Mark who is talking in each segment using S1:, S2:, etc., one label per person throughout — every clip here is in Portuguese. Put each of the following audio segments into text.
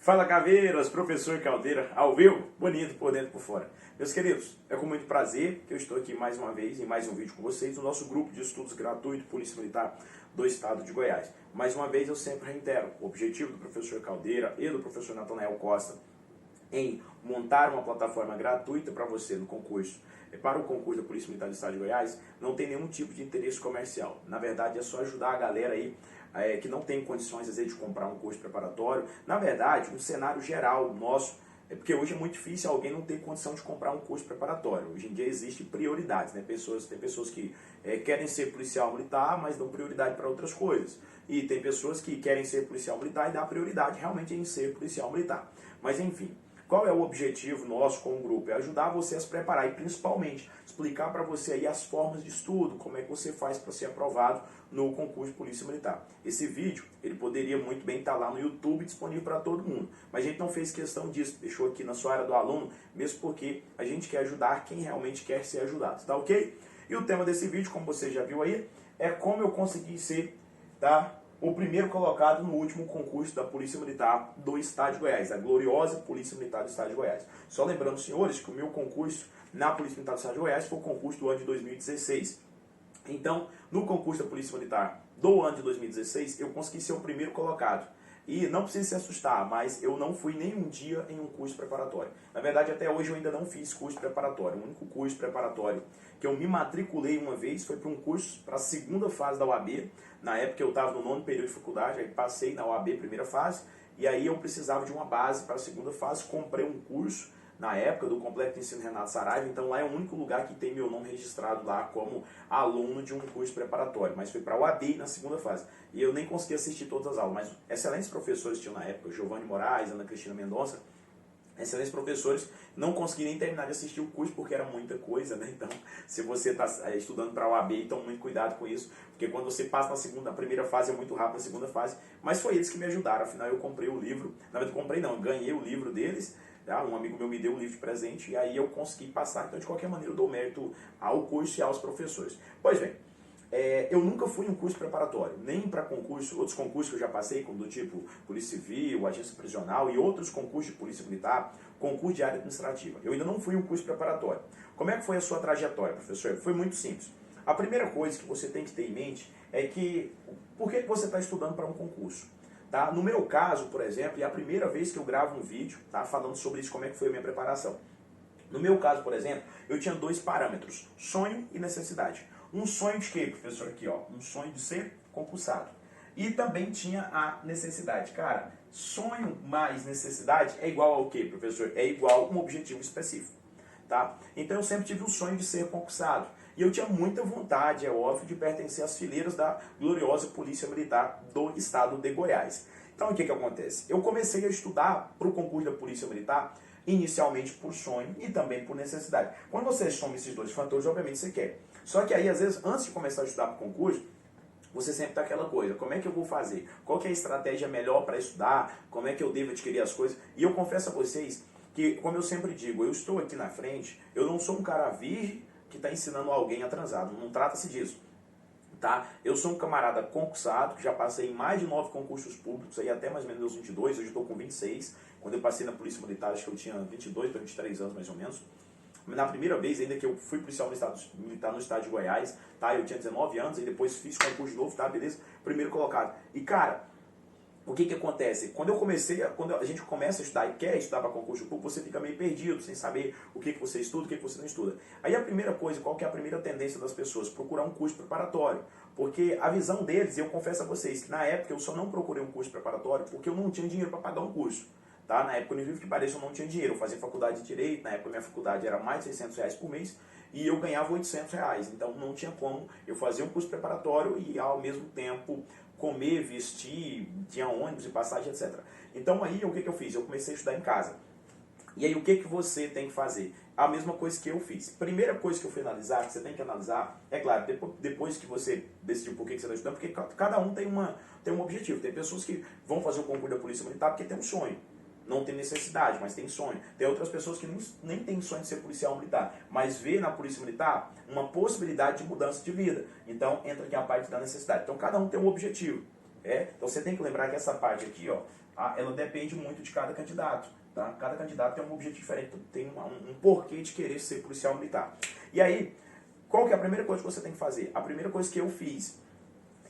S1: Fala Caveiras, professor Caldeira, ao vivo, bonito por dentro e por fora. Meus queridos, é com muito prazer que eu estou aqui mais uma vez em mais um vídeo com vocês, no nosso grupo de estudos gratuito Polícia Militar do Estado de Goiás. Mais uma vez eu sempre reitero, o objetivo do professor Caldeira e do professor Natanael Costa em montar uma plataforma gratuita para você no concurso, para o concurso da Polícia Militar do Estado de Goiás, não tem nenhum tipo de interesse comercial. Na verdade, é só ajudar a galera aí que não tem condições, às vezes, de comprar um curso preparatório. Na verdade, um cenário geral nosso, porque hoje é muito difícil alguém não ter condição de comprar um curso preparatório. Hoje em dia existem prioridades, né? Tem pessoas que querem ser policial militar, mas dão prioridade para outras coisas. E tem pessoas que querem ser policial militar e dão prioridade realmente em ser policial militar. Mas enfim, qual é o objetivo nosso com o grupo? É ajudar você a se preparar e principalmente explicar para você aí as formas de estudo, como é que você faz para ser aprovado no concurso de Polícia Militar. Esse vídeo, ele poderia muito bem estar lá no YouTube disponível para todo mundo, mas a gente não fez questão disso, deixou aqui na sua área do aluno, mesmo porque a gente quer ajudar quem realmente quer ser ajudado, tá ok? E o tema desse vídeo, como você já viu aí, é como eu consegui ser, tá, o primeiro colocado no último concurso da Polícia Militar do Estado de Goiás, a gloriosa Polícia Militar do Estado de Goiás. Só lembrando, senhores, que o meu concurso na Polícia Militar do Estado de Goiás foi o concurso do ano de 2016. Então, no concurso da Polícia Militar do ano de 2016, eu consegui ser o primeiro colocado. E não precisa se assustar, mas eu não fui nenhum dia em um curso preparatório. Na verdade, até hoje eu ainda não fiz curso preparatório. O único curso preparatório que eu me matriculei uma vez foi para um curso para a segunda fase da OAB. Na época eu estava no 9º período de faculdade, aí passei na OAB primeira fase, e aí eu precisava de uma base para a segunda fase, comprei um curso na época do Complexo de Ensino Renato Saraiva, então lá é o único lugar que tem meu nome registrado lá como aluno de um curso preparatório, mas foi para a UAB na segunda fase. E eu nem consegui assistir todas as aulas, mas excelentes professores tinham na época, Giovanni Moraes, Ana Cristina Mendonça, excelentes professores, não consegui nem terminar de assistir o curso porque era muita coisa, né? Então, se você está estudando para a OAB, então muito cuidado com isso, porque quando você passa na primeira fase é muito rápido a segunda fase, mas foi eles que me ajudaram, afinal eu comprei o livro, na verdade comprei não, ganhei o livro deles, tá? Um amigo meu me deu o livro de presente e aí eu consegui passar, então de qualquer maneira eu dou mérito ao curso e aos professores. Pois bem, eu nunca fui em um curso preparatório, nem para concurso, outros concursos que eu já passei, como do tipo Polícia Civil, Agência Prisional e outros concursos de Polícia Militar, concurso de área administrativa. Eu ainda não fui em um curso preparatório. Como é que foi a sua trajetória, professor? Foi muito simples. A primeira coisa que você tem que ter em mente é que, por que você está estudando para um concurso? Tá? No meu caso, por exemplo, é a primeira vez que eu gravo um vídeo, tá, falando sobre isso, como é que foi a minha preparação. No meu caso, por exemplo, eu tinha dois parâmetros, sonho e necessidade. Um sonho de quê, professor? Aqui, ó, um sonho de ser concursado. E também tinha a necessidade. Cara, sonho mais necessidade é igual ao quê, professor? É igual a um objetivo específico. Tá? Então eu sempre tive o sonho de ser concursado. E eu tinha muita vontade, é óbvio, de pertencer às fileiras da gloriosa Polícia Militar do Estado de Goiás. Então o que acontece? Eu comecei a estudar para o concurso da Polícia Militar inicialmente por sonho e também por necessidade. Quando você soma esses dois fatores, obviamente você quer. Só que aí, às vezes, antes de começar a estudar para o concurso, você sempre está aquela coisa, como é que eu vou fazer? Qual que é a estratégia melhor para estudar? Como é que eu devo adquirir as coisas? E eu confesso a vocês que, como eu sempre digo, eu estou aqui na frente, eu não sou um cara virgem que está ensinando alguém atrasado, não trata-se disso. Tá? Eu sou um camarada concursado, que já passei em mais de 9 concursos públicos, aí até mais ou menos 22, hoje estou com 26. Quando eu passei na Polícia Militar, acho que eu tinha 22 para 23 anos mais ou menos. Na primeira vez, ainda que eu fui policial militar no estado de Goiás, tá? Eu tinha 19 anos, e depois fiz concurso de novo, tá? Beleza? Primeiro colocado. E cara, o que acontece? Quando a gente começa a estudar e quer estudar para concurso público, você fica meio perdido, sem saber o que você estuda, o que você não estuda. Aí a primeira coisa, qual que é a primeira tendência das pessoas? Procurar um curso preparatório. Porque a visão deles, eu confesso a vocês, que na época eu só não procurei um curso preparatório porque eu não tinha dinheiro para pagar um curso. Tá? Na época, no incrível que pareça, eu não tinha dinheiro. Eu fazia faculdade de Direito, na época minha faculdade era mais de R$600 por mês e eu ganhava R$800. Então não tinha como eu fazer um curso preparatório e ao mesmo tempo comer, vestir, tinha ônibus e passagem, etc. Então aí o que eu fiz? Eu comecei a estudar em casa. E aí o que você tem que fazer? A mesma coisa que eu fiz. Primeira coisa que eu fui analisar, que você tem que analisar, é claro, depois que você decidiu por que você está estudando, porque cada um tem um objetivo. Tem pessoas que vão fazer o concurso da Polícia Militar porque tem um sonho. Não tem necessidade, mas tem sonho. Tem outras pessoas que nem têm sonho de ser policial militar, mas vê na Polícia Militar uma possibilidade de mudança de vida. Então entra aqui a parte da necessidade. Então cada um tem um objetivo. Então você tem que lembrar que essa parte aqui, ó, ela depende muito de cada candidato. Tá? Cada candidato tem um objetivo diferente, tem um porquê de querer ser policial militar. E aí, qual que é a primeira coisa que você tem que fazer? A primeira coisa que eu fiz,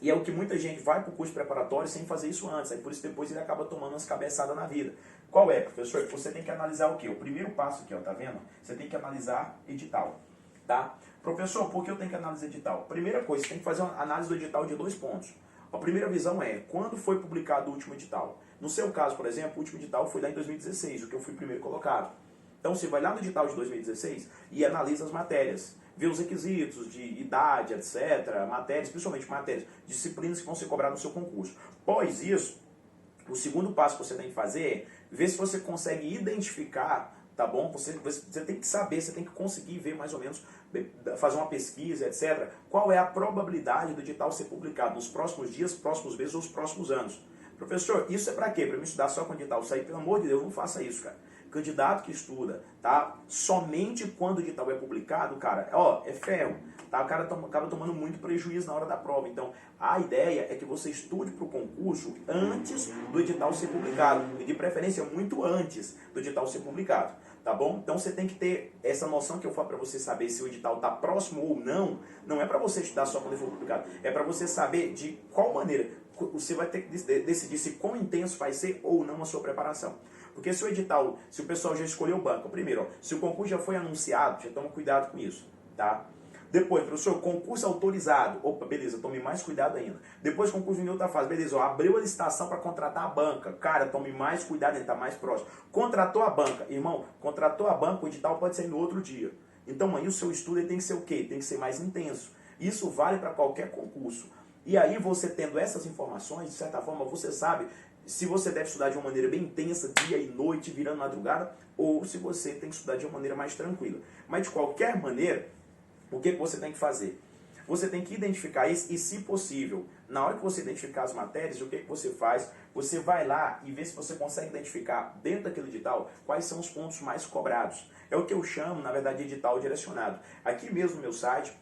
S1: e é o que muita gente vai para o curso preparatório sem fazer isso antes, aí por isso depois ele acaba tomando umas cabeçadas na vida. Qual é, professor? Você tem que analisar o quê? O primeiro passo aqui, ó, tá vendo? Você tem que analisar edital, tá? Professor, por que eu tenho que analisar edital? Primeira coisa, você tem que fazer uma análise do edital de 2 pontos. A primeira visão é, quando foi publicado o último edital? No seu caso, por exemplo, o último edital foi lá em 2016, o que eu fui primeiro colocado. Então você vai lá no edital de 2016 e analisa as matérias, vê os requisitos de idade, etc., matérias, principalmente matérias, disciplinas que vão ser cobradas no seu concurso. Após isso, o segundo passo que você tem que fazer é ver se você consegue identificar, tá bom? Você tem que saber, você tem que conseguir ver mais ou menos, fazer uma pesquisa, etc. Qual é a probabilidade do edital ser publicado nos próximos dias, próximos meses ou os próximos anos? Professor, isso é para quê? Para me estudar só quando o edital sair? Pelo amor de Deus, não faça isso, cara. Candidato que estuda, tá? Somente quando o edital é publicado, cara, é ferro, tá? O cara acaba tomando muito prejuízo na hora da prova. Então, a ideia é que você estude para o concurso antes do edital ser publicado. E de preferência, muito antes do edital ser publicado. Tá bom? Então você tem que ter essa noção que eu falo para você saber se o edital está próximo ou não. Não é para você estudar só quando ele for publicado. É para você saber de qual maneira você vai ter que decidir se quão intenso vai ser ou não a sua preparação. Porque se o edital, se o pessoal já escolheu banca, primeiro, ó, se o concurso já foi anunciado, já toma cuidado com isso, tá? Depois, professor, concurso autorizado. Opa, beleza, tome mais cuidado ainda. Depois, concurso em outra fase. Beleza, ó, abriu a licitação para contratar a banca. Cara, tome mais cuidado, ele está mais próximo. Contratou a banca. Irmão, contratou a banca, o edital pode sair no outro dia. Então, aí o seu estudo ele tem que ser o quê? Tem que ser mais intenso. Isso vale para qualquer concurso. E aí, você tendo essas informações, de certa forma, você sabe se você deve estudar de uma maneira bem intensa, dia e noite, virando madrugada, ou se você tem que estudar de uma maneira mais tranquila. Mas, de qualquer maneira, o que você tem que fazer? Você tem que identificar isso e, se possível, na hora que você identificar as matérias, o que você faz? Você vai lá e vê se você consegue identificar dentro daquele edital quais são os pontos mais cobrados. É o que eu chamo, na verdade, de edital direcionado. Aqui mesmo no meu site,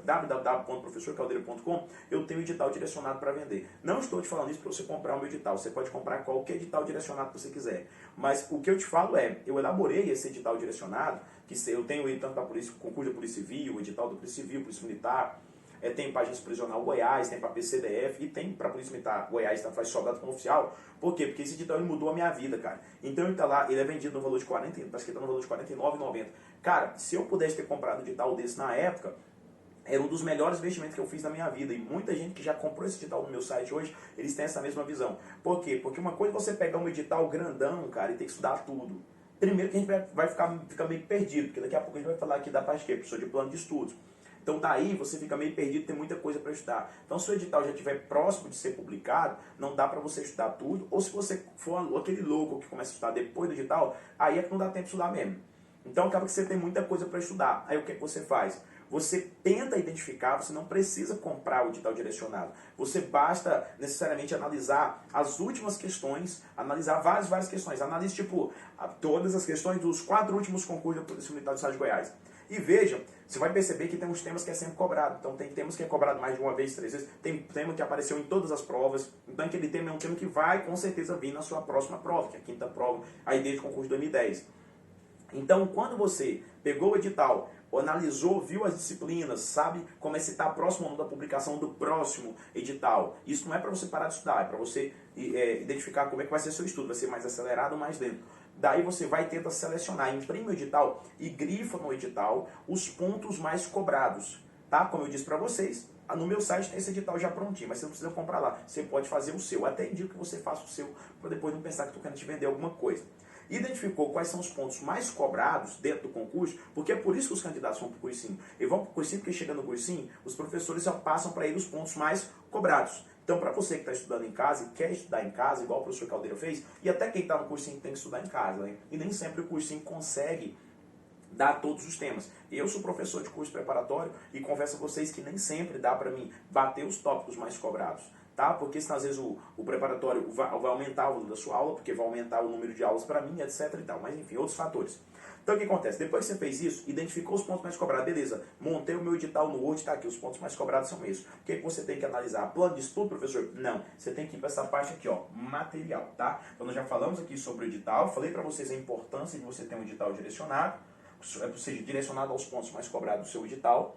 S1: www.professorcaldeira.com, eu tenho edital direcionado para vender. Não estou te falando isso para você comprar o meu edital. Você pode comprar qualquer edital direcionado que você quiser. Mas o que eu te falo é, eu elaborei esse edital direcionado, que eu tenho ele tanto para polícia, concurso da Polícia Civil, edital da Polícia Civil, Polícia Militar, tem para Agência Prisional Goiás, tem para PCDF e tem para Polícia Militar Goiás, tá, faz soldado como oficial. Por quê? Porque esse edital ele mudou a minha vida, cara. Então ele tá lá, ele é vendido no valor de 40, parece que tá no valor de R$ 49,90. Cara, se eu pudesse ter comprado um edital desse na época, era um dos melhores investimentos que eu fiz na minha vida. E muita gente que já comprou esse edital no meu site hoje, eles têm essa mesma visão. Por quê? Porque uma coisa é você pegar um edital grandão, cara, e ter que estudar tudo. Primeiro que a gente vai ficar meio perdido, porque daqui a pouco a gente vai falar aqui da parte que é professor de plano de estudos. Então daí você fica meio perdido, tem muita coisa para estudar. Então se o edital já estiver próximo de ser publicado, não dá para você estudar tudo. Ou se você for aquele louco que começa a estudar depois do edital, aí é que não dá tempo de estudar mesmo. Então acaba que você tem muita coisa para estudar. Aí o que você faz? Você tenta identificar, você não precisa comprar o edital direcionado. Você basta necessariamente analisar as últimas questões, analisar várias questões. Analise tipo todas as questões dos 4 últimos concursos da Polícia Militar do Estado de Goiás. E veja, você vai perceber que tem uns temas que é sempre cobrado. Então tem temas que é cobrado mais de uma vez, 3 vezes. Tem tema que apareceu em todas as provas. Então aquele tema é um tema que vai com certeza vir na sua próxima prova, que é a 5ª prova, aí desde o concurso de 2010. Então quando você pegou o edital, analisou, viu as disciplinas, sabe como é se está próximo da publicação do próximo edital. Isso não é para você parar de estudar, é para você identificar como é que vai ser seu estudo, vai ser mais acelerado ou mais lento. Daí você vai tentar selecionar, imprime o edital e grifa no edital os pontos mais cobrados. Tá? Como eu disse para vocês, no meu site tem esse edital já prontinho, mas você não precisa comprar lá. Você pode fazer o seu. Até indico que você faça o seu, para depois não pensar que estou querendo te vender alguma coisa. Identificou quais são os pontos mais cobrados dentro do concurso, porque é por isso que os candidatos vão para o cursinho. Eles vão para o cursinho porque chegando no cursinho, os professores já passam para ele os pontos mais cobrados. Então, para você que está estudando em casa e quer estudar em casa, igual o professor Caldeira fez, e até quem está no cursinho tem que estudar em casa, né? E nem sempre o cursinho consegue dar todos os temas. Eu sou professor de curso preparatório e confesso a vocês que nem sempre dá para mim bater os tópicos mais cobrados. tá? Porque senão às vezes o preparatório vai aumentar o valor da sua aula, porque vai aumentar o número de aulas para mim, etc e tal. Mas enfim, outros fatores. Então o que acontece? Depois que você fez isso, identificou os pontos mais cobrados, beleza, montei o meu edital no Word, está aqui, os pontos mais cobrados são esses. O que você tem que analisar? Plano de estudo, professor? Não, você tem que ir para essa parte aqui, ó, material, tá? Então nós já falamos aqui sobre o edital, falei para vocês a importância de você ter um edital direcionado, ou seja, direcionado aos pontos mais cobrados do seu edital.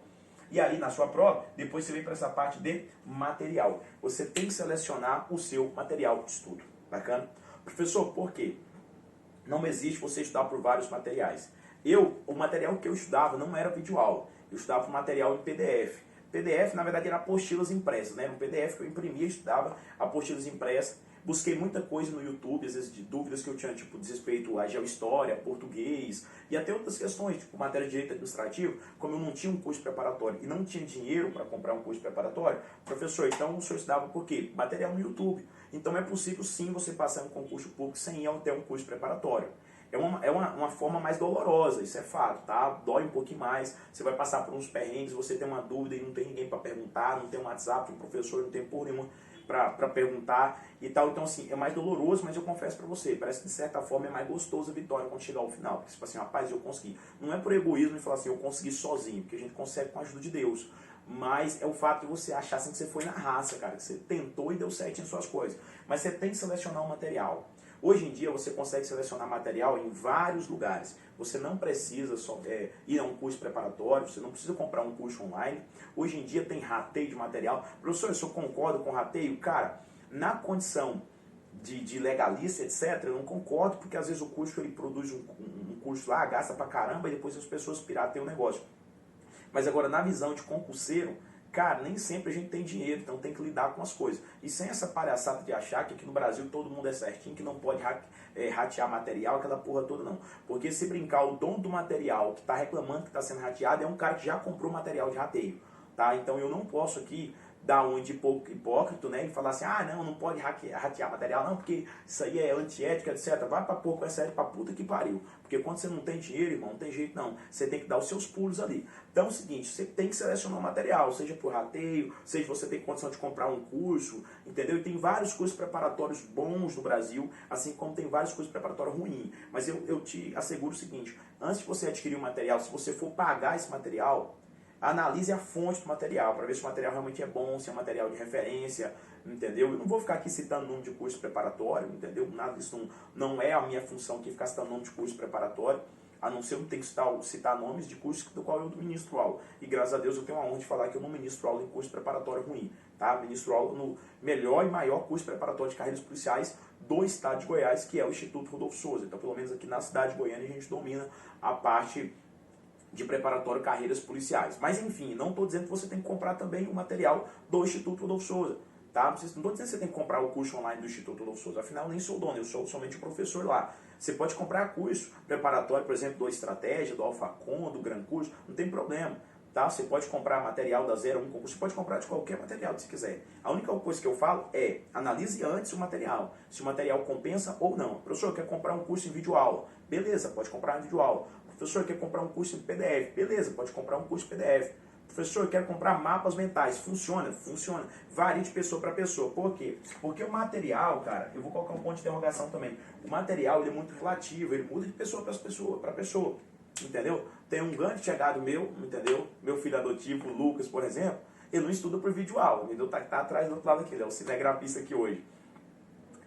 S1: E aí, na sua prova, depois você vem para essa parte de material. Você tem que selecionar o seu material de estudo. Bacana? Professor, por quê? Não existe você estudar por vários materiais. O material que eu estudava não era videoaula. Eu estudava material em PDF. PDF, na verdade, era apostilas impressas, né? No PDF que eu imprimia, estudava apostilas impressas. Busquei muita coisa no YouTube, às vezes de dúvidas que eu tinha, tipo, de respeito à geohistória, português e até outras questões, tipo matéria de direito administrativo. Como eu não tinha um curso preparatório e não tinha dinheiro para comprar um curso preparatório, professor, então o senhor estudava por quê? Material no YouTube. Então é possível sim você passar um concurso público sem ir até um curso preparatório. É uma forma mais dolorosa, isso é fato, tá? Dói um pouquinho mais, você vai passar por uns perrengues, você tem uma dúvida e não tem ninguém para perguntar, não tem um WhatsApp, um professor, não tem porra nenhuma para perguntar e tal. Então, assim, é mais doloroso, mas eu confesso para você, parece que de certa forma é mais gostoso a vitória quando chegar ao final. Porque, tipo assim, rapaz, eu consegui. Não é por egoísmo e falar assim, eu consegui sozinho, porque a gente consegue com a ajuda de Deus. Mas é o fato de você achar assim que você foi na raça, cara, que você tentou e deu certo em suas coisas. Mas você tem que selecionar o material. Hoje em dia você consegue selecionar material em vários lugares. Você não precisa só ir a um curso preparatório, você não precisa comprar um curso online. Hoje em dia tem rateio de material. Professor, eu concordo com rateio? Cara, na condição de legalista, etc., eu não concordo, porque às vezes o curso ele produz um curso lá, gasta pra caramba, e depois as pessoas pirateiam o negócio. Mas agora, na visão de concurseiro, cara, nem sempre a gente tem dinheiro, então tem que lidar com as coisas. E sem essa palhaçada de achar que aqui no Brasil todo mundo é certinho, que não pode ratear material, aquela porra toda, não. Porque se brincar, o dono do material que está reclamando que está sendo rateado é um cara que já comprou material de rateio. Tá? Então eu não posso aqui dar um de pouco hipócrita, né, e falar assim, ah, não pode ratear material, não, porque isso aí é antiético, etc. Vai pra porco, é sério, pra puta que pariu. Porque quando você não tem dinheiro, irmão, não tem jeito não. Você tem que dar os seus pulos ali. Então é o seguinte, você tem que selecionar o material, seja por rateio, seja você tem condição de comprar um curso, entendeu? E tem vários cursos preparatórios bons no Brasil, assim como tem vários cursos preparatórios ruins. Mas eu te asseguro o seguinte, antes de você adquirir o material, se você for pagar esse material, analise a fonte do material, para ver se o material realmente é bom, se é um material de referência, entendeu? Eu não vou ficar aqui citando nome de curso preparatório, entendeu? Nada disso não é a minha função aqui ficar citando nome de curso preparatório, a não ser que eu tenho que citar nomes de cursos do qual eu ministro aula. E graças a Deus eu tenho a honra de falar que eu não ministro aula em curso preparatório ruim, tá? Ministro aula no melhor e maior curso preparatório de carreiras policiais do estado de Goiás, que é o Instituto Rodolfo Souza. Então, pelo menos aqui na cidade de Goiânia, a gente domina a parte de preparatório carreiras policiais. Mas enfim, não estou dizendo que você tem que comprar também o material do Instituto Rodolfo Souza. Tá? Não estou dizendo que você tem que comprar o curso online do Instituto Rodolfo Souza. Afinal, eu nem sou dono, eu sou somente o professor lá. Você pode comprar curso preparatório, por exemplo, do Estratégia, do Alfacom, do Gran Curso, não tem problema. Tá? Você pode comprar material da 01 concurso, você pode comprar de qualquer material que você quiser. A única coisa que eu falo é, analise antes o material, se o material compensa ou não. Professor, quer comprar um curso em videoaula? Beleza, pode comprar em videoaula. Professor, quer comprar um curso em PDF? Beleza, pode comprar um curso em PDF. Professor, quero comprar mapas mentais. Funciona? Funciona. Varia de pessoa para pessoa. Por quê? Porque o material, cara, eu vou colocar um ponto de interrogação também. O material ele é muito relativo, ele muda de pessoa para pessoa. Entendeu? Tem um grande chegado meu, entendeu? Meu filho adotivo, o Lucas, por exemplo, ele não estuda por videoaula, entendeu? Tá atrás do outro lado aqui, ele é o cinegrafista aqui hoje.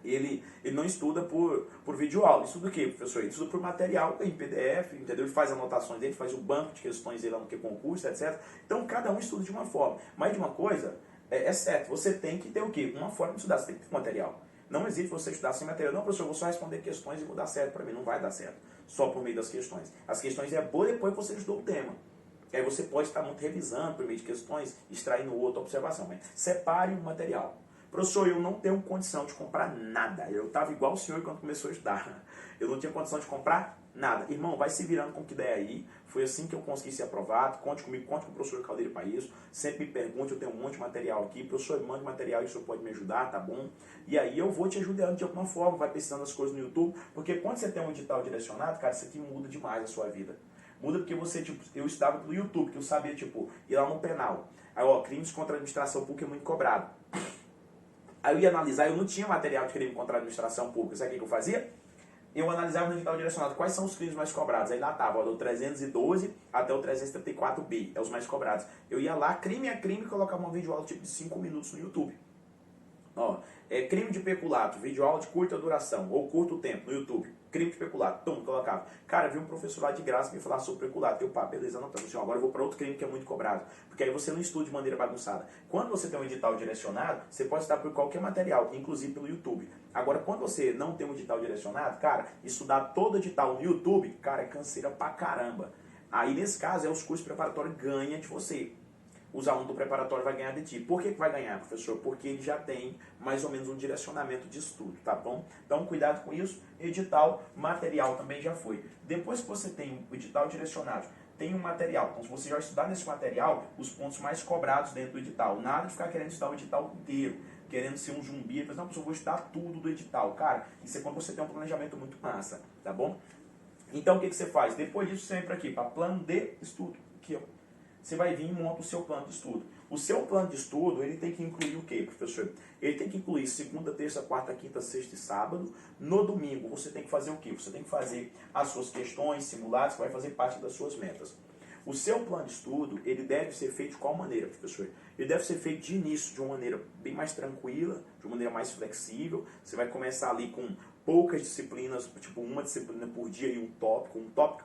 S1: Ele não estuda por videoaula. Estuda o quê, professor? Ele estuda por material em PDF, entendeu? Ele faz anotações dele, faz o banco de questões dele lá no que concurso, etc. Então, cada um estuda de uma forma. Mas de uma coisa, é certo, você tem que ter o quê? Uma forma de estudar, você tem que ter material. Não existe você estudar sem material. Não, professor, eu vou só responder questões e vou dar certo para mim. Não vai dar certo só por meio das questões. As questões é boa depois que você estudou o tema. Aí você pode estar muito revisando por meio de questões, extraindo outra observação. Mas separe o material. Professor, eu não tenho condição de comprar nada. Eu estava igual o senhor quando começou a estudar. Eu não tinha condição de comprar nada. Irmão, vai se virando com o que der aí. Foi assim que eu consegui ser aprovado. Conte comigo, conte com o professor Caldeiro para isso. Sempre me pergunte, eu tenho um monte de material aqui. Professor, mande material, isso pode me ajudar, tá bom? E aí eu vou te ajudando de alguma forma. Vai pesquisando as coisas no YouTube. Porque quando você tem um edital direcionado, cara, isso aqui muda demais a sua vida. Muda porque você, tipo, eu estava pelo YouTube, que eu sabia, tipo, ir lá no penal. Aí, ó, crimes contra a administração pública é muito cobrado. Aí eu ia analisar, eu não tinha material de crime contra a administração pública. Sabe o que eu fazia? Eu analisava no edital direcionado quais são os crimes mais cobrados. Aí lá estava do 312 até o 334B, é os mais cobrados. Eu ia lá, crime a crime, colocava um vídeo aula tipo de 5 minutos no YouTube. Ó, crime de peculato, vídeo aula de curta duração ou curto tempo no YouTube. Crime de peculato, colocava. Cara, vi um professor lá de graça me falar sobre peculato. Eu, pá, beleza, não, tá, assim, agora eu vou para outro crime que é muito cobrado. Porque aí você não estuda de maneira bagunçada. Quando você tem um edital direcionado, você pode estudar por qualquer material, inclusive pelo YouTube. Agora, quando você não tem um edital direcionado, cara, estudar todo edital no YouTube, cara, é canseira pra caramba. Aí, nesse caso, os cursos preparatórios ganham de você. Os alunos do preparatório vai ganhar de ti. Por que vai ganhar, professor? Porque ele já tem mais ou menos um direcionamento de estudo, tá bom? Então, cuidado com isso. Edital, material também já foi. Depois que você tem o edital direcionado, tem um material. Então, se você já estudar nesse material, os pontos mais cobrados dentro do edital. Nada de ficar querendo estudar o edital inteiro, querendo ser um zumbi. Não, professor, eu vou estudar tudo do edital. Cara, isso é quando você tem um planejamento muito massa, tá bom? Então, o que você faz? Depois disso, você vem para aqui, para plano de estudo. Aqui, ó. Você vai vir e monta o seu plano de estudo. O seu plano de estudo, ele tem que incluir o quê, professor? Ele tem que incluir segunda, terça, quarta, quinta, sexta e sábado. No domingo, você tem que fazer o quê? Você tem que fazer as suas questões, simulados, que vai fazer parte das suas metas. O seu plano de estudo, ele deve ser feito de qual maneira, professor? Ele deve ser feito de início, de uma maneira bem mais tranquila, de uma maneira mais flexível. Você vai começar ali com poucas disciplinas, tipo uma disciplina por dia e um tópico,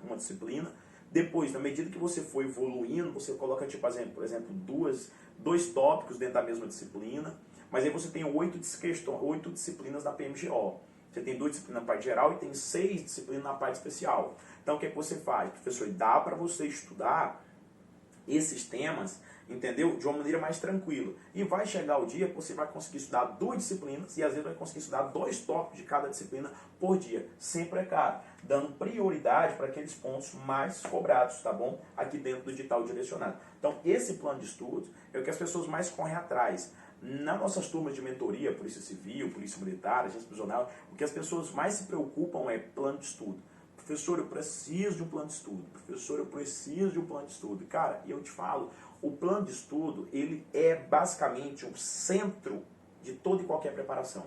S1: uma disciplina. Depois, na medida que você for evoluindo, você coloca, tipo, por exemplo, dois tópicos dentro da mesma disciplina, mas aí você tem 8 disciplinas da PMGO. Você tem 2 disciplinas na parte geral e tem 6 disciplinas na parte especial. Então, o que é que você faz? Professor, dá para você estudar esses temas, entendeu? De uma maneira mais tranquila. E vai chegar o dia que você vai conseguir estudar 2 disciplinas e às vezes vai conseguir estudar 2 tópicos de cada disciplina por dia. Sempre é caro, dando prioridade para aqueles pontos mais cobrados, tá bom? Aqui dentro do edital direcionado. Então, esse plano de estudos é o que as pessoas mais correm atrás. Nas nossas turmas de mentoria, Polícia Civil, Polícia Militar, Agência Prisional, o que as pessoas mais se preocupam é plano de estudo. Professor, eu preciso de um plano de estudo. Professor, eu preciso de um plano de estudo. Cara, e eu te falo, o plano de estudo, ele é basicamente o centro de toda e qualquer preparação.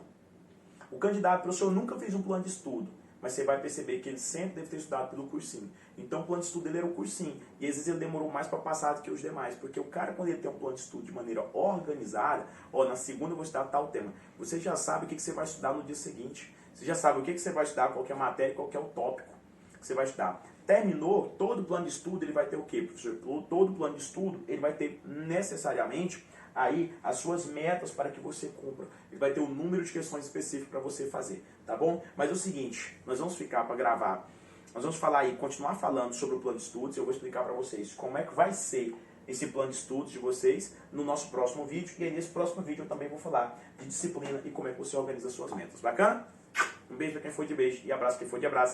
S1: O candidato, professor, eu nunca fiz um plano de estudo, mas você vai perceber que ele sempre deve ter estudado pelo cursinho. Então, o plano de estudo ele era o cursinho. E às vezes ele demorou mais para passar do que os demais. Porque o cara, quando ele tem um plano de estudo de maneira organizada, ó, na segunda eu vou estudar tal tema. Você já sabe o que você vai estudar no dia seguinte. Você já sabe o que você vai estudar, qual que é a matéria, qual que é o tópico que você vai estudar. Terminou, todo plano de estudo ele vai ter o quê, professor? Todo plano de estudo ele vai ter necessariamente aí as suas metas para que você cumpra. Ele vai ter um número de questões específicas para você fazer, tá bom? Mas é o seguinte, nós vamos ficar para gravar, nós vamos falar aí, continuar falando sobre o plano de estudos, eu vou explicar para vocês como é que vai ser esse plano de estudos de vocês no nosso próximo vídeo, e aí nesse próximo vídeo eu também vou falar de disciplina e como é que você organiza suas metas. Bacana? Um beijo para quem foi de beijo e abraço quem foi de abraço.